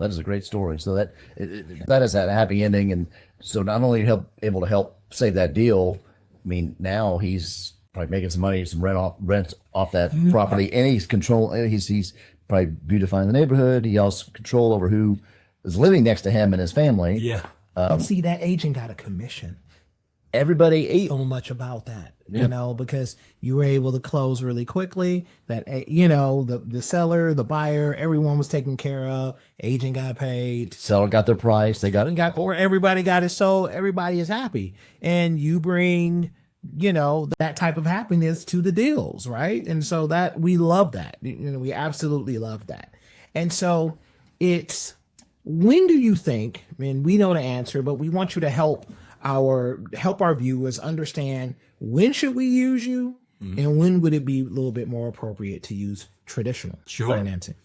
That is a great story. So that is that happy ending, and so not only able to help save that deal. I mean, now he's probably making some money, some rent off that property, and he's probably beautifying the neighborhood. He also control over who is living next to him and his family. Yeah. And see, that agent got a commission Everybody ate. so much about that, you know, because you were able to close really quickly. That, you know, the seller, the buyer, everyone was taken care of. Agent got paid. Seller got their price. They got it. Or everybody got it sold. Everybody is happy, and you bring, you know, that type of happiness to the deals, right? And so that we love that. You know, we absolutely love that. And so it's, when do you think? I mean, we know the answer, but we want you to help our viewers understand, when should we use you, and when would it be a little bit more appropriate to use traditional financing?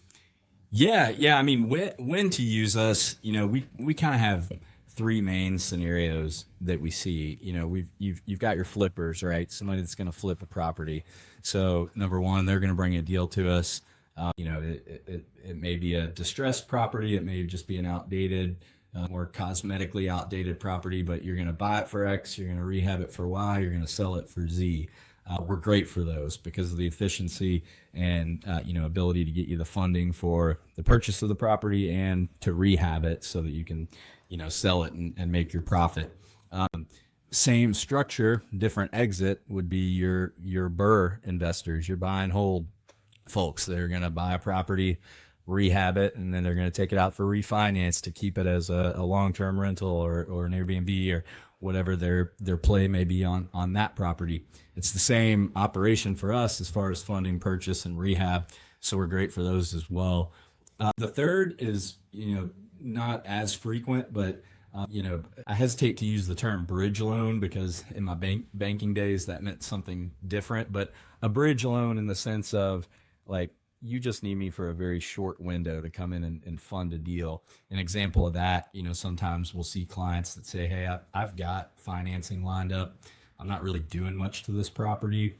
Yeah. I mean, when to use us? You know, we kind of have three main scenarios that we see. You know, you've got your flippers, right? Somebody that's going to flip a property. So number one, they're going to bring a deal to us. You know, it may be a distressed property. It may just be an outdated or cosmetically outdated property, but you're going to buy it for X, you're going to rehab it for Y, you're going to sell it for Z. We're great for those because of the efficiency and you know, ability to get you the funding for the purchase of the property and to rehab it so that you can, you know, sell it and make your profit. Same structure, different exit would be your BRRRR investors, your buy and hold folks. They're going to buy a property, rehab it, and then they're going to take it out for refinance to keep it as a long-term rental or an Airbnb or whatever their play may be on that property. It's the same operation for us as far as funding, purchase, and rehab. So we're great for those as well. The third is, you know, not as frequent, but you know, I hesitate to use the term bridge loan because in my banking days that meant something different. But a bridge loan in the sense of, like, you just need me for a very short window to come in and fund a deal. An example of that, you know, sometimes we'll see clients that say, hey, I've got financing lined up. I'm not really doing much to this property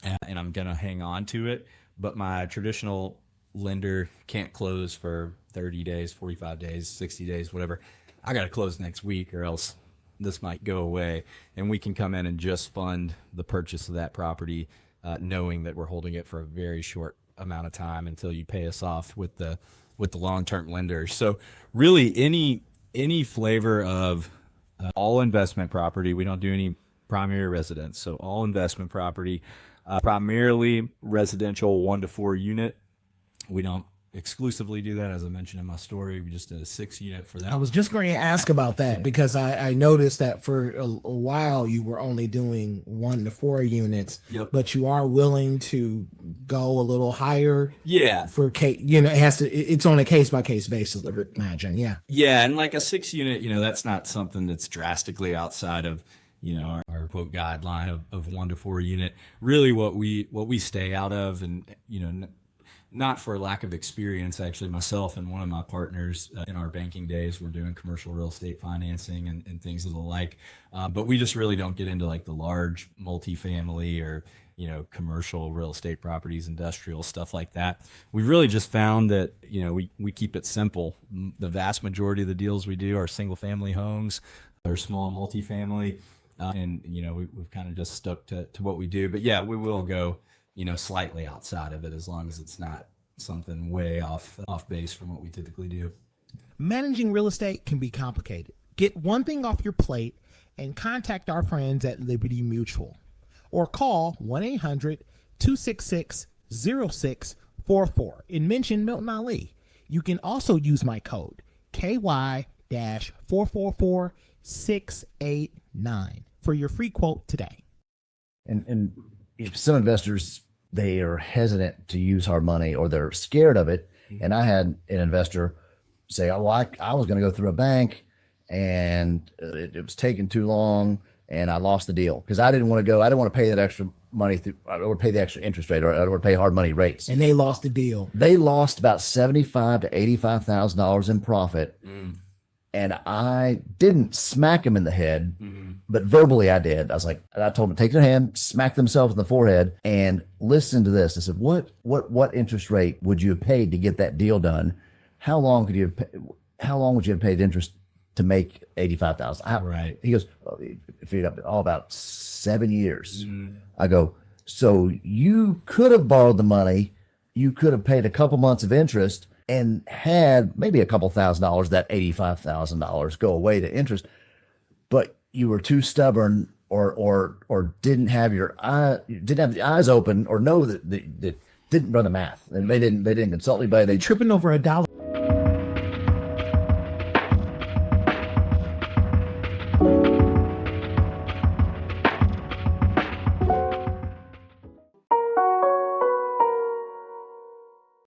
and I'm going to hang on to it. But my traditional lender can't close for 30 days, 45 days, 60 days, whatever. I got to close next week or else this might go away. And we can come in and just fund the purchase of that property, knowing that we're holding it for a very short amount of time until you pay us off with the long-term lenders. So really any flavor of all investment property. We don't do any primary residence. So all investment property, primarily residential 1 to 4 unit. We don't exclusively do that. As I mentioned in my story, we just did a 6 unit for that. I was just going to ask about that because I noticed that for a while you were only doing 1 to 4 units, but you are willing to go a little higher. Yeah. For case, you know, it's on a case by case basis, I would imagine. Yeah. Yeah. And like a 6 unit, you know, that's not something that's drastically outside of, you know, our quote guideline of 1 to 4 unit. Really what we stay out of, and, you know, not for lack of experience, actually, myself and one of my partners in our banking days, we're doing commercial real estate financing and things of the like. But we just really don't get into like the large multifamily or, you know, commercial real estate properties, industrial stuff like that. We've really just found that, you know, we keep it simple. The vast majority of the deals we do are single family homes or small multifamily. And, you know, we've kind of just stuck to what we do. But yeah, we will go, you know, slightly outside of it as long as it's not something way off base from what we typically do. Managing real estate can be complicated. Get one thing off your plate and contact our friends at Liberty Mutual or call 1-800-266-0644 and mention Milton Ali. You can also use my code KY-444689 for your free quote today. And if some investors, they are hesitant to use our money or they're scared of it. And I had an investor say, oh, well, I was going to go through a bank and it was taking too long and I lost the deal because I didn't want to go. I didn't want to pay that extra money or pay the extra interest rate or I would pay hard money rates. And they lost the deal. They lost about $75,000 to $85,000 in profit. And I didn't smack him in the head, but verbally I did. I told him to take their hand, smack themselves in the forehead, and listen to this. I said, what interest rate would you have paid to get that deal done? how long could you have how long would you have paid interest to make 85,000? Right. He goes, well, figured up all about 7 years. I go, so you could have borrowed the money, you could have paid a couple months of interest and had maybe a couple $1,000, that $85,000 go away to interest, but you were too stubborn or didn't have didn't have the eyes open or know that didn't run the math, and they didn't consult anybody. They Tripping over $1.